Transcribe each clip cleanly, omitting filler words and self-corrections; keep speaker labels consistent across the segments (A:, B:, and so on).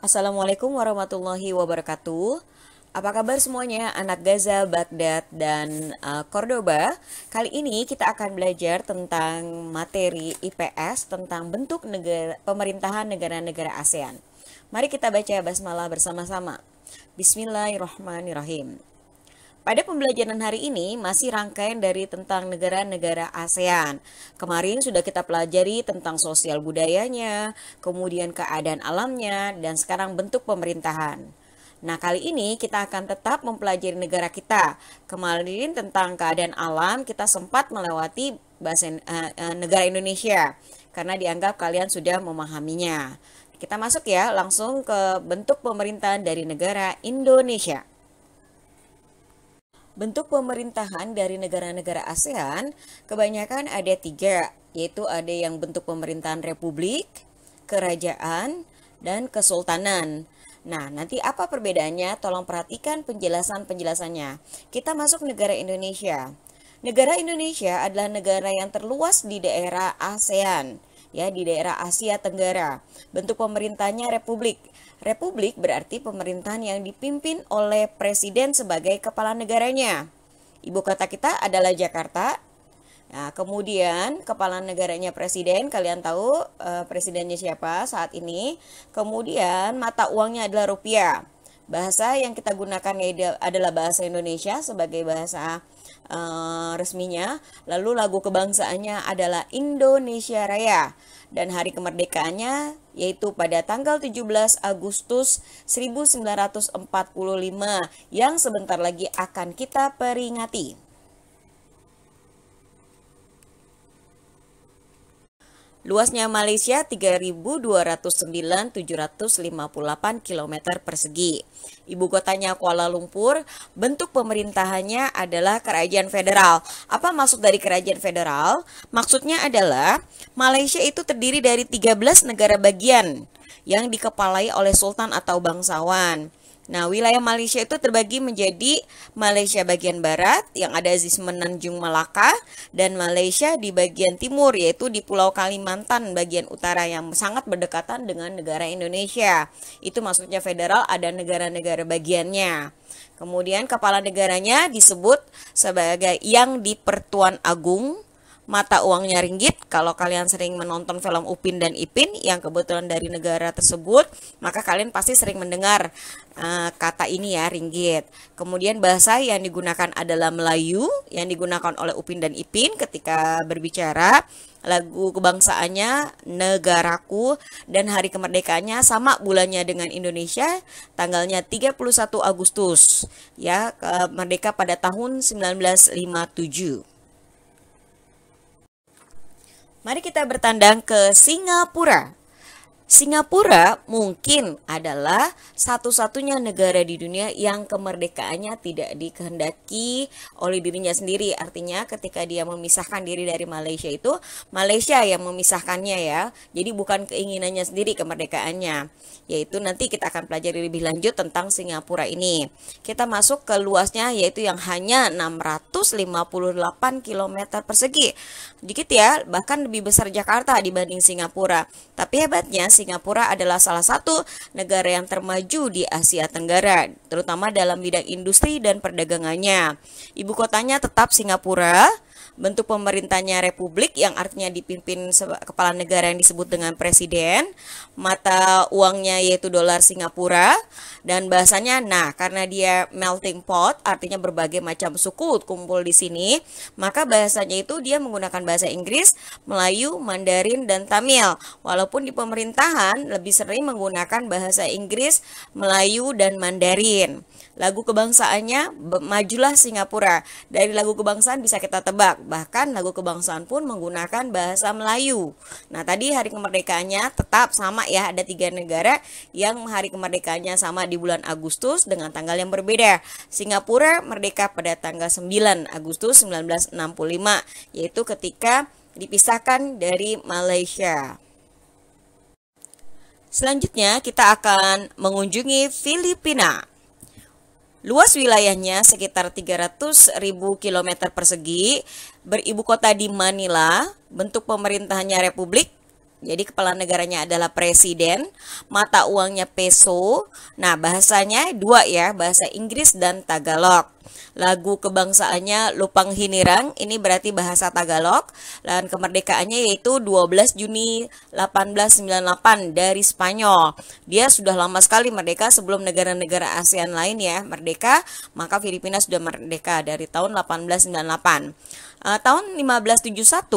A: Assalamualaikum warahmatullahi wabarakatuh. Apa kabar semuanya, anak Gaza, Baghdad, dan Cordoba? Kali ini kita akan belajar tentang materi IPS tentang bentuk pemerintahan negara-negara ASEAN. Mari kita baca basmalah bersama-sama. Bismillahirrahmanirrahim. Pada pembelajaran hari ini masih rangkaian dari tentang negara-negara ASEAN. Kemarin sudah kita pelajari tentang sosial budayanya, kemudian keadaan alamnya, dan sekarang bentuk pemerintahan. Nah, kali ini kita akan tetap mempelajari negara kita. Kemarin tentang keadaan alam kita sempat melewati negara Indonesia karena dianggap kalian sudah memahaminya. Kita masuk ya langsung ke bentuk pemerintahan dari negara Indonesia. Bentuk pemerintahan dari negara-negara ASEAN kebanyakan ada 3, yaitu ada yang bentuk pemerintahan republik, kerajaan, dan kesultanan. Nah, nanti apa perbedaannya? Tolong perhatikan penjelasannya. Kita masuk negara Indonesia. Negara Indonesia adalah negara yang terluas di daerah ASEAN, ya, di daerah Asia Tenggara. Bentuk pemerintahnya republik. Republik berarti pemerintahan yang dipimpin oleh presiden sebagai kepala negaranya. Ibu kota kita adalah Jakarta. Nah, kemudian kepala negaranya presiden, kalian tahu presidennya siapa saat ini. Kemudian mata uangnya adalah rupiah. Bahasa yang kita gunakan adalah bahasa Indonesia sebagai bahasa resminya. Lalu lagu kebangsaannya adalah Indonesia Raya. Dan hari kemerdekaannya yaitu pada tanggal 17 Agustus 1945 yang sebentar lagi akan kita peringati. Luasnya Malaysia 3.209.758 km persegi. Ibu kotanya Kuala Lumpur. Bentuk pemerintahannya adalah kerajaan federal. Apa maksud dari kerajaan federal? Maksudnya adalah Malaysia itu terdiri dari 13 negara bagian yang dikepalai oleh sultan atau bangsawan. Nah, wilayah Malaysia itu terbagi menjadi Malaysia bagian barat yang ada di Semenanjung Melaka dan Malaysia di bagian timur yaitu di Pulau Kalimantan bagian utara yang sangat berdekatan dengan negara Indonesia. Itu maksudnya federal, ada negara-negara bagiannya. Kemudian kepala negaranya disebut sebagai Yang di-Pertuan Agung. Mata uangnya ringgit. Kalau kalian sering menonton film Upin dan Ipin yang kebetulan dari negara tersebut, maka kalian pasti sering mendengar kata ini ya, ringgit. Kemudian bahasa yang digunakan adalah Melayu yang digunakan oleh Upin dan Ipin ketika berbicara. Lagu kebangsaannya Negaraku dan hari kemerdekaannya sama bulannya dengan Indonesia, tanggalnya 31 Agustus. Ya, merdeka pada tahun 1957. Mari kita bertandang ke Singapura. Singapura mungkin adalah satu-satunya negara di dunia yang kemerdekaannya tidak dikehendaki oleh dirinya sendiri. Artinya ketika dia memisahkan diri dari Malaysia itu, Malaysia yang memisahkannya ya. Jadi bukan keinginannya sendiri kemerdekaannya. Yaitu nanti kita akan pelajari lebih lanjut tentang Singapura ini. Kita masuk ke luasnya yaitu yang hanya 658 km persegi. Dikit ya, bahkan lebih besar Jakarta dibanding Singapura. Tapi hebatnya Singapura adalah salah satu negara yang termaju di Asia Tenggara, terutama dalam bidang industri dan perdagangannya. Ibu kotanya tetap Singapura. Bentuk pemerintahnya republik yang artinya dipimpin kepala negara yang disebut dengan presiden. Mata uangnya yaitu dolar Singapura. Dan bahasanya, nah karena dia melting pot, artinya berbagai macam suku kumpul di sini, maka bahasanya itu dia menggunakan bahasa Inggris, Melayu, Mandarin, dan Tamil. Walaupun di pemerintahan lebih sering menggunakan bahasa Inggris, Melayu, dan Mandarin. Lagu kebangsaannya Majulah Singapura. Dari lagu kebangsaan bisa kita tebak, bahkan lagu kebangsaan pun menggunakan bahasa Melayu. Nah, tadi hari kemerdekaannya tetap sama ya, ada 3 negara yang hari kemerdekaannya sama di bulan Agustus dengan tanggal yang berbeda. Singapura merdeka pada tanggal 9 Agustus 1965, yaitu ketika dipisahkan dari Malaysia. Selanjutnya kita akan mengunjungi Filipina. Luas wilayahnya sekitar 300.000 km persegi, beribu kota di Manila, bentuk pemerintahannya republik, Jadi kepala negaranya adalah presiden, mata uangnya peso. Nah, bahasanya dua ya, bahasa Inggris dan Tagalog. Lagu kebangsaannya Lupang Hinirang, ini berarti bahasa Tagalog. Dan kemerdekaannya yaitu 12 Juni 1898 dari Spanyol. Dia sudah lama sekali merdeka sebelum negara-negara ASEAN lain ya merdeka, maka Filipina sudah merdeka dari tahun 1898. Tahun 1571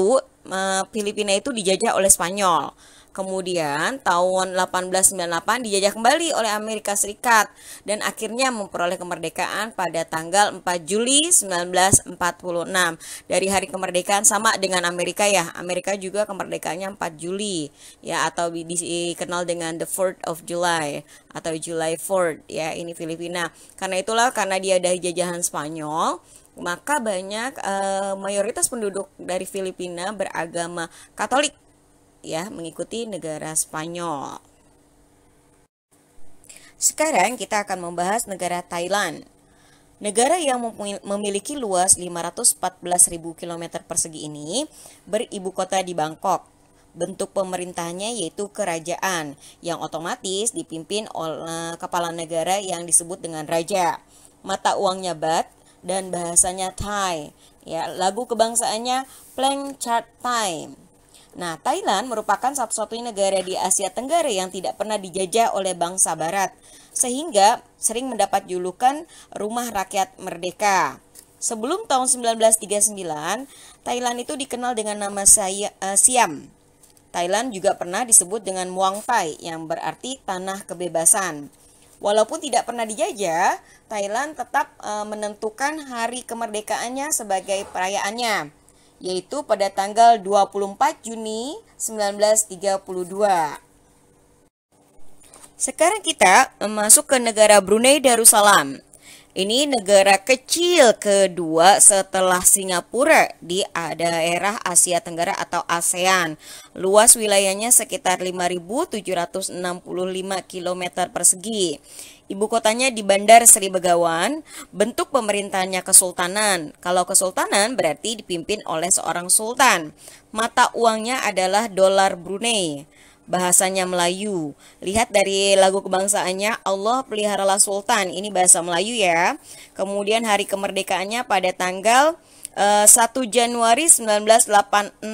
A: Filipina itu dijajah oleh Spanyol. Kemudian tahun 1898 dijajah kembali oleh Amerika Serikat dan akhirnya memperoleh kemerdekaan pada tanggal 4 Juli 1946. Dari hari kemerdekaan sama dengan Amerika ya. Amerika juga kemerdekaannya 4 Juli ya, atau dikenal dengan the 4th of July atau July 4th ya, ini Filipina. Karena itulah, karena dia dari jajahan Spanyol, maka banyak mayoritas penduduk dari Filipina beragama Katolik ya, mengikuti negara Spanyol. Sekarang kita akan membahas negara Thailand. Negara yang memiliki luas 514.000 km persegi ini beribu kota di Bangkok. Bentuk pemerintahnya yaitu kerajaan yang otomatis dipimpin oleh kepala negara yang disebut dengan raja. Mata uangnya baht dan bahasanya Thai. Ya, lagu kebangsaannya Plang Chart Thai. Nah, Thailand merupakan satu-satunya negara di Asia Tenggara yang tidak pernah dijajah oleh bangsa barat, sehingga sering mendapat julukan rumah rakyat merdeka. Sebelum tahun 1939, Thailand itu dikenal dengan nama Siam. Thailand juga pernah disebut dengan Muang Thai yang berarti tanah kebebasan. Walaupun tidak pernah dijajah, Thailand tetap menentukan hari kemerdekaannya sebagai perayaannya, yaitu pada tanggal 24 Juni 1932. Sekarang kita masuk ke negara Brunei Darussalam. Ini negara kecil kedua setelah Singapura di daerah Asia Tenggara atau ASEAN. Luas wilayahnya sekitar 5.765 km persegi. Ibu kotanya di Bandar Seri Begawan. Bentuk pemerintahannya kesultanan. Kalau kesultanan berarti dipimpin oleh seorang sultan. Mata uangnya adalah dolar Brunei. Bahasanya Melayu. Lihat dari lagu kebangsaannya, Allah peliharalah Sultan. Ini bahasa Melayu ya. Kemudian hari kemerdekaannya pada tanggal 1 Januari 1984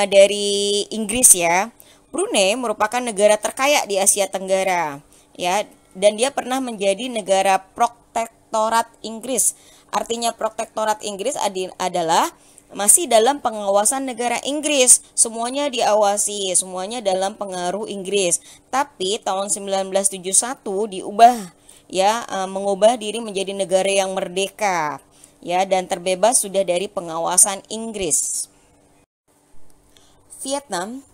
A: dari Inggris ya. Brunei merupakan negara terkaya di Asia Tenggara ya, dan dia pernah menjadi negara protektorat Inggris. Artinya protektorat Inggris adalah masih dalam pengawasan negara Inggris. Semuanya diawasi, semuanya dalam pengaruh Inggris. Tapi tahun 1971 diubah ya, mengubah diri menjadi negara yang merdeka ya, dan terbebas sudah dari pengawasan Inggris. Vietnam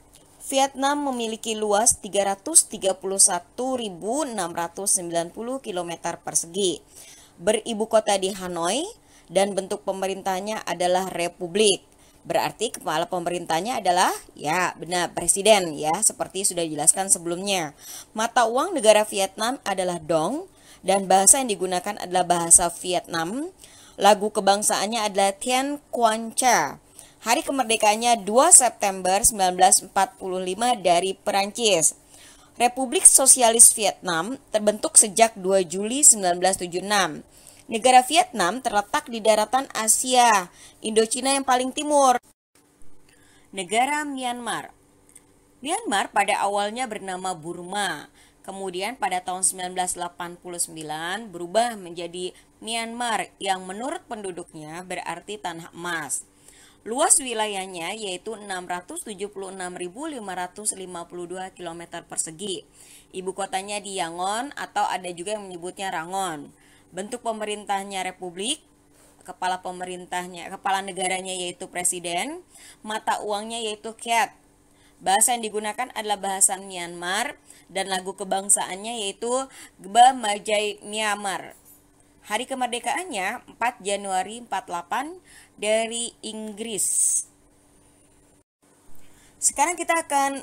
A: memiliki luas 331.690 km persegi. Beribu kota di Hanoi dan bentuk pemerintahnya adalah republik. Berarti kepala pemerintahnya adalah ya benar presiden ya, seperti sudah dijelaskan sebelumnya. Mata uang negara Vietnam adalah dong dan bahasa yang digunakan adalah bahasa Vietnam. Lagu kebangsaannya adalah Tien Quan Cha. Hari kemerdekaannya 2 September 1945 dari Perancis. Republik Sosialis Vietnam terbentuk sejak 2 Juli 1976. Negara Vietnam terletak di daratan Asia Indochina yang paling timur. Negara Myanmar. Myanmar pada awalnya bernama Burma. Kemudian pada tahun 1989 berubah menjadi Myanmar yang menurut penduduknya berarti tanah emas. Luas wilayahnya yaitu 676.552 km persegi. Ibu kotanya di Yangon atau ada juga yang menyebutnya Rangon. Bentuk pemerintahnya republik, kepala negaranya yaitu presiden, mata uangnya yaitu kyat. Bahasa yang digunakan adalah bahasa Myanmar dan lagu kebangsaannya yaitu Gba Majai Myanmar. Hari kemerdekaannya 4 Januari 48 dari Inggris. Sekarang kita akan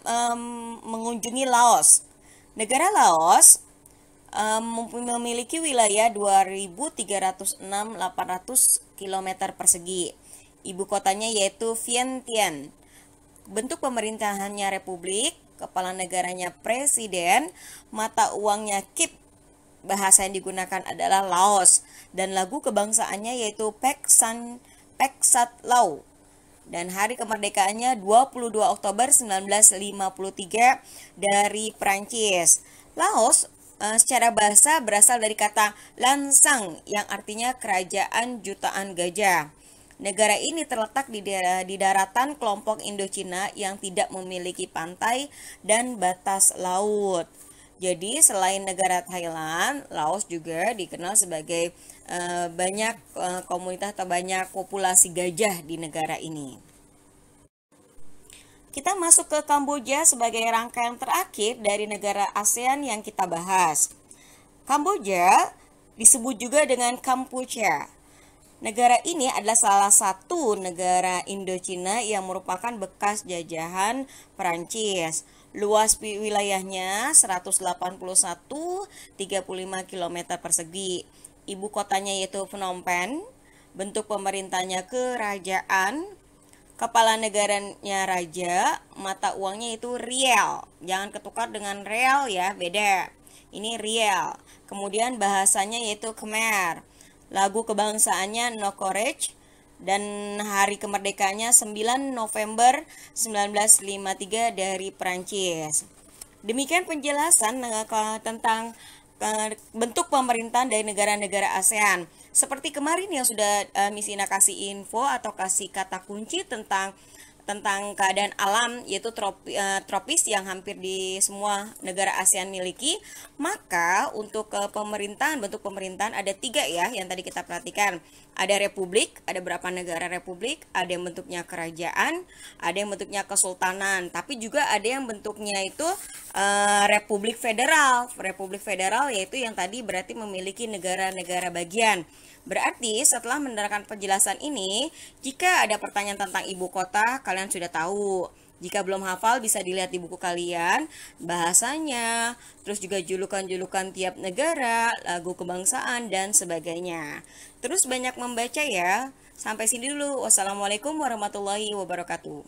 A: mengunjungi Laos. Negara Laos memiliki wilayah 2.306.800 km persegi. Ibu kotanya yaitu Vientiane. bentuk pemerintahannya republik, kepala negaranya presiden, mata uangnya kip, bahasa yang digunakan adalah Laos, dan lagu kebangsaannya yaitu Peksat Lao. Dan hari kemerdekaannya 22 Oktober 1953 dari Prancis. Laos secara bahasa berasal dari kata Lansang yang artinya kerajaan jutaan gajah. Negara ini terletak di daratan kelompok Indochina yang tidak memiliki pantai dan batas laut. Jadi selain negara Thailand, Laos juga dikenal sebagai banyak komunitas atau banyak populasi gajah di negara ini. Kita masuk ke Kamboja sebagai rangkaian terakhir dari negara ASEAN yang kita bahas. Kamboja disebut juga dengan Kampuchea. Negara ini adalah salah satu negara Indochina yang merupakan bekas jajahan Perancis. Luas wilayahnya 181,35 km persegi. Ibu kotanya yaitu Phnom Penh. Bentuk pemerintahnya kerajaan. Kepala negaranya raja. Mata uangnya itu riel. Jangan ketukar dengan real ya, beda. Ini riel. Kemudian bahasanya yaitu Khmer. Lagu kebangsaannya Nokorech. Dan hari kemerdekaannya 9 November 1953 dari Prancis. Demikian penjelasan tentang bentuk pemerintahan dari negara-negara ASEAN. Seperti kemarin yang sudah Miss Ina kasih info atau kasih kata kunci tentang keadaan alam, yaitu tropis yang hampir di semua negara ASEAN miliki. Maka untuk bentuk pemerintahan ada 3 ya yang tadi kita perhatikan. Ada republik, ada beberapa negara republik, ada yang bentuknya kerajaan, ada yang bentuknya kesultanan, tapi juga ada yang bentuknya itu republik federal. Republik federal yaitu yang tadi berarti memiliki negara-negara bagian. Berarti setelah mendengarkan penjelasan ini, jika ada pertanyaan tentang ibu kota, kalian sudah tahu. Jika belum hafal, bisa dilihat di buku kalian, bahasanya, terus juga julukan-julukan tiap negara, lagu kebangsaan, dan sebagainya. Terus banyak membaca ya. Sampai sini dulu. Wassalamualaikum warahmatullahi wabarakatuh.